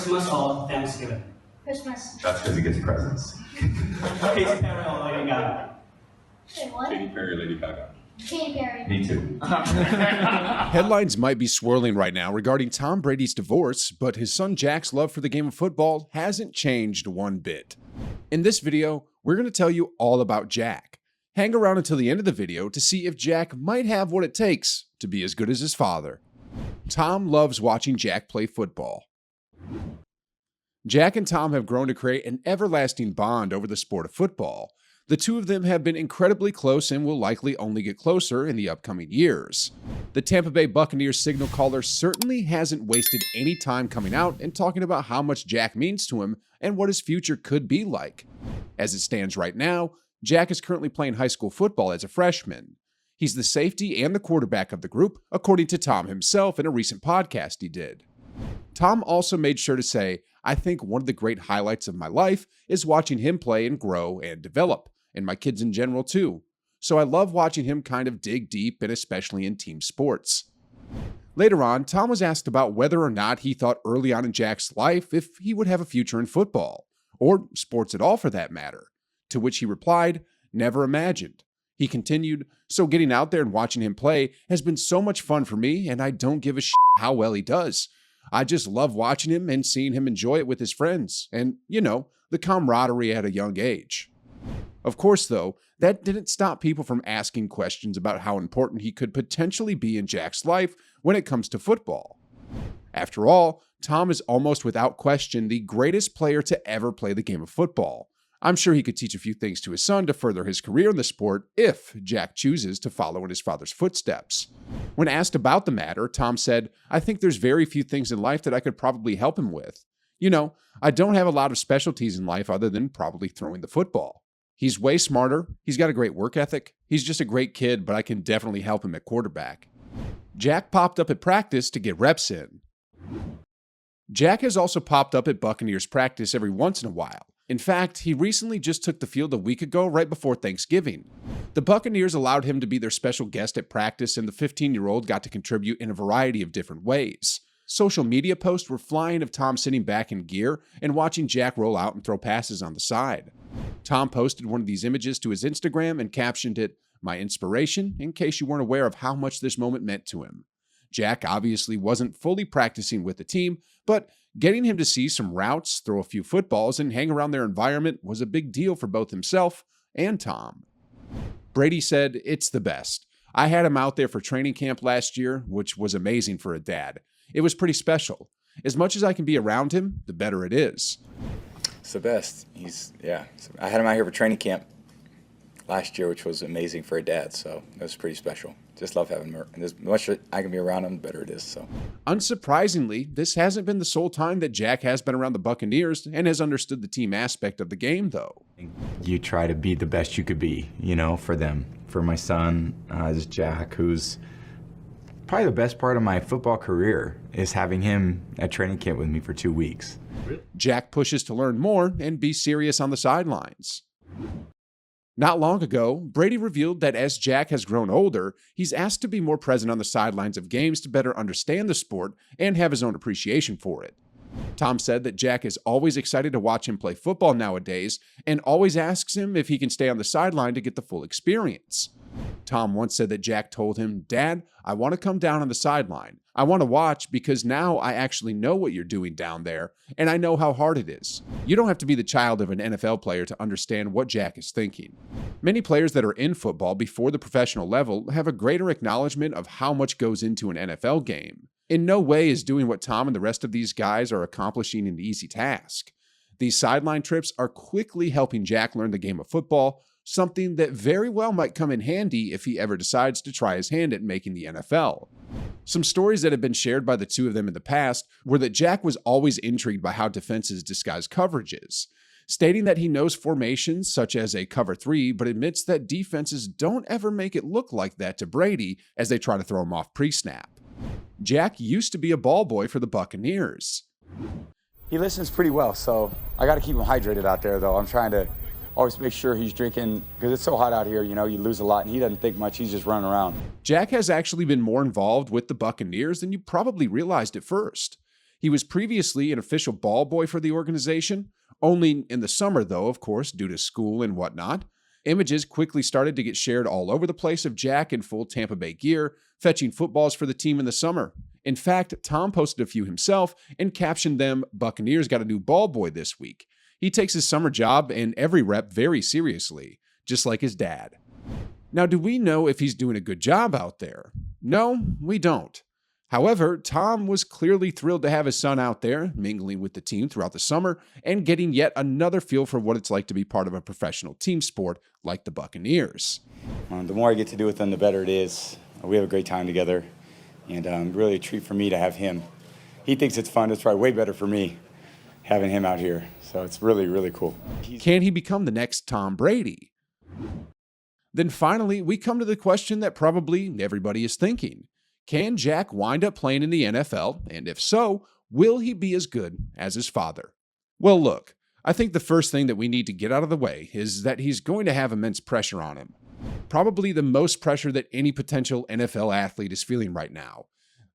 Christmas or Thanksgiving? Christmas. That's because he gets presents. Katy Perry or Lady Gaga? Wait, what? Katy Perry, Lady Gaga. Katy Perry. Me too. Headlines might be swirling right now regarding Tom Brady's divorce, but his son Jack's love for the game of football hasn't changed one bit. In this video, we're going to tell you all about Jack. Hang around until the end of the video to see if Jack might have what it takes to be as good as his father. Tom loves watching Jack play football. Jack and Tom have grown to create an everlasting bond over the sport of football. The two of them have been incredibly close and will likely only get closer in the upcoming years. The Tampa Bay Buccaneers signal caller certainly hasn't wasted any time coming out and talking about how much Jack means to him and what his future could be like. As it stands right now, Jack is currently playing high school football as a freshman. He's the safety and the quarterback of the group, according to Tom himself in a recent podcast he did. Tom also made sure to say, "I think one of the great highlights of my life is watching him play and grow and develop, and my kids in general too. So I love watching him kind of dig deep, and especially in team sports." Later on, Tom was asked about whether or not he thought early on in Jack's life if he would have a future in football, or sports at all for that matter, to which he replied, "Never imagined." He continued, "So getting out there and watching him play has been so much fun for me, and I don't give a shit how well he does. I just love watching him and seeing him enjoy it with his friends, and, the camaraderie at a young age." Of course, though, that didn't stop people from asking questions about how important he could potentially be in Jack's life when it comes to football. After all, Tom is almost without question the greatest player to ever play the game of football. I'm sure he could teach a few things to his son to further his career in the sport if Jack chooses to follow in his father's footsteps. When asked about the matter, Tom said, "I think there's very few things in life that I could probably help him with. I don't have a lot of specialties in life other than probably throwing the football. He's way smarter, he's got a great work ethic, he's just a great kid, but I can definitely help him at quarterback." Jack popped up at practice to get reps in. Jack has also popped up at Buccaneers practice every once in a while. In fact, he recently just took the field a week ago right before Thanksgiving. The Buccaneers allowed him to be their special guest at practice, and the 15-year-old got to contribute in a variety of different ways. Social media posts were flying of Tom sitting back in gear and watching Jack roll out and throw passes on the side. Tom posted one of these images to his Instagram and captioned it, "My inspiration, in case you weren't aware of how much this moment meant to him." Jack obviously wasn't fully practicing with the team, but getting him to see some routes, throw a few footballs, and hang around their environment was a big deal for both himself and Tom. Brady said, "It's the best. I had him out there for training camp last year, which was amazing for a dad. It was pretty special. As much as I can be around him, the better it is." It's the best. I had him out here for training camp last year, which was amazing for a dad, so it was pretty special. Just love having him, and as much as I can be around him, the better it is. So, unsurprisingly, this hasn't been the sole time that Jack has been around the Buccaneers and has understood the team aspect of the game, though. You try to be the best you could be, for them. For my son, is Jack, who's probably the best part of my football career, is having him at training camp with me for 2 weeks. Jack pushes to learn more and be serious on the sidelines. Not long ago, Brady revealed that as Jack has grown older, he's asked to be more present on the sidelines of games to better understand the sport and have his own appreciation for it. Tom said that Jack is always excited to watch him play football nowadays and always asks him if he can stay on the sideline to get the full experience. Tom once said that Jack told him, "Dad, I want to come down on the sideline. I want to watch because now I actually know what you're doing down there, and I know how hard it is." You don't have to be the child of an NFL player to understand what Jack is thinking. Many players that are in football before the professional level have a greater acknowledgement of how much goes into an NFL game. In no way is doing what Tom and the rest of these guys are accomplishing an easy task. These sideline trips are quickly helping Jack learn the game of football, something that very well might come in handy if he ever decides to try his hand at making the NFL. Some stories that have been shared by the two of them in the past were that Jack was always intrigued by how defenses disguise coverages, stating that he knows formations such as a cover 3, but admits that defenses don't ever make it look like that to Brady as they try to throw him off pre-snap. Jack used to be a ball boy for the Buccaneers. he listens pretty well, so I got to keep him hydrated out there, though. I'm trying to always make sure he's drinking, because it's so hot out here, you lose a lot, and he doesn't think much. He's just running around. Jack has actually been more involved with the Buccaneers than you probably realized at first. He was previously an official ball boy for the organization, only in the summer though, of course, due to school and whatnot. Images quickly started to get shared all over the place of Jack in full Tampa Bay gear, fetching footballs for the team in the summer. In fact, Tom posted a few himself and captioned them, "Buccaneers got a new ball boy this week." He takes his summer job and every rep very seriously, just like his dad. Now, do we know if he's doing a good job out there? No, we don't. However, Tom was clearly thrilled to have his son out there, mingling with the team throughout the summer and getting yet another feel for what it's like to be part of a professional team sport like the Buccaneers. The more I get to do with them, the better it is. We have a great time together, and really a treat for me to have him. He thinks it's fun. It's probably way better for me having him out here. So it's really, really cool. Can he become the next Tom Brady? Then finally, we come to the question that probably everybody is thinking. Can Jack wind up playing in the NFL? And if so, will he be as good as his father? Well, look, I think the first thing that we need to get out of the way is that he's going to have immense pressure on him. Probably the most pressure that any potential NFL athlete is feeling right now.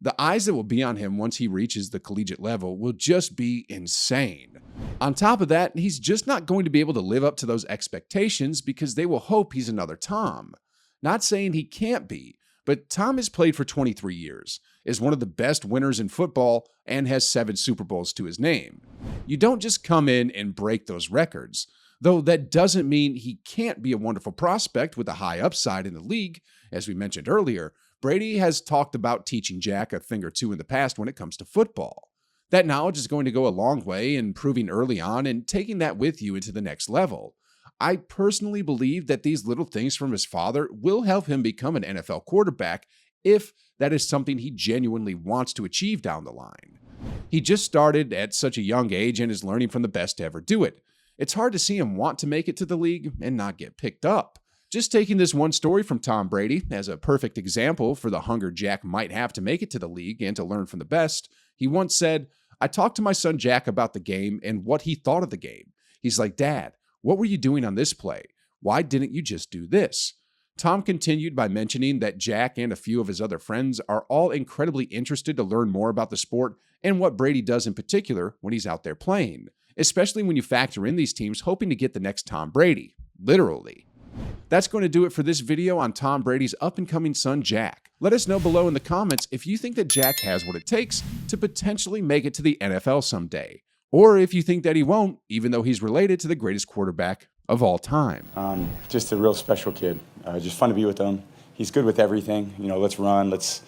The eyes that will be on him once he reaches the collegiate level will just be insane. On top of that, he's just not going to be able to live up to those expectations because they will hope he's another Tom. Not saying he can't be, but Tom has played for 23 years, is one of the best winners in football, and has 7 Super Bowls to his name. You don't just come in and break those records, though that doesn't mean he can't be a wonderful prospect with a high upside in the league. As we mentioned earlier, Brady has talked about teaching Jack a thing or two in the past when it comes to football. That knowledge is going to go a long way in improving early on and taking that with you into the next level. I personally believe that these little things from his father will help him become an NFL quarterback if that is something he genuinely wants to achieve down the line. He just started at such a young age and is learning from the best to ever do it. It's hard to see him want to make it to the league and not get picked up. Just taking this one story from Tom Brady as a perfect example for the hunger Jack might have to make it to the league and to learn from the best, he once said, "I talked to my son Jack about the game and what he thought of the game. He's like, 'Dad, what were you doing on this play? Why didn't you just do this?'" Tom continued by mentioning that Jack and a few of his other friends are all incredibly interested to learn more about the sport and what Brady does in particular when he's out there playing, especially when you factor in these teams hoping to get the next Tom Brady, literally. That's going to do it for this video on Tom Brady's up-and-coming son, Jack. Let us know below in the comments if you think that Jack has what it takes to potentially make it to the NFL someday, or if you think that he won't, even though he's related to the greatest quarterback of all time. Just a real special kid. Just fun to be with him. He's good with everything. You know, let's run, let's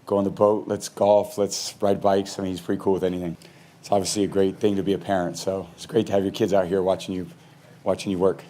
go on the boat, let's golf, let's ride bikes. I mean, he's pretty cool with anything. It's obviously a great thing to be a parent, so it's great to have your kids out here watching you work.